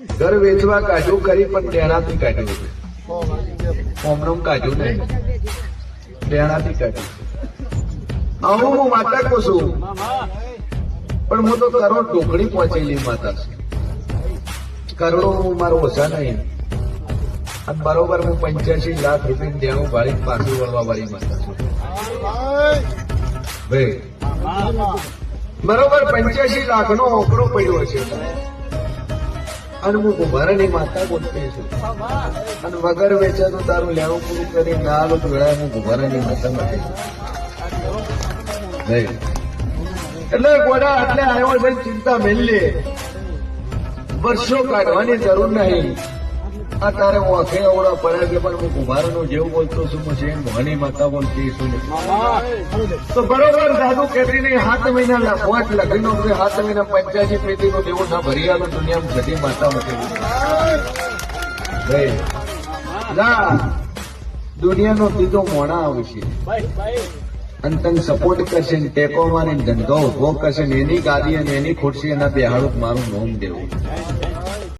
ઘર વેચવા કાઢ્યું કરી પણ દેણાથી કાઢ્યું હોમનોમ કાઢ્યું નહીં દેણાથી કાઢ્યું આવું હું માતા કહું છું પણ હું તો કરોડ ટોકડી પહોંચેલી માતા છું કરોડો હું મારો ઓછા નહીં અને બરોબર હું 85 લાખ રૂપિયા દેણું ભાડી પાછું વળવા વાળી માતા છું ભાઈ બરોબર 85 લાખ નો ઓકડો પડ્યો છે અને હું કુંભારની માતા બોલતી છું અને વગર વેચાતું તારું લેવું પૂરું કરી ના આલો તો વેળાએ હું કુંભારની માતા માટે એટલે ગોડા એટલે આવ્યો છે ચિંતા મેલી વર્ષો કાઢવાની જરૂર નહીં આ તારે હું આખે અવડા પડે છે પણ હું કુંભારનું જેવું બોલતો છું હું છે મોહની માતા બોલતી છું તો બરોબર સાધુ કેતરી નહીં 7 મહિના પોટ લખીનો 7 મહિના 85 પેટી નો દેવો ના ભરી આલો દુનિયામાં જતી માતા મૂકેલી દુનિયાનો બીજો મોણા આવશે અને તને સપોર્ટ કરશે ને ટેકો મારીને ધંધો ઉભો કરશે ને એની ગાદી અને એની ખુરશી એના બેહાડું મારું નોમ દેવું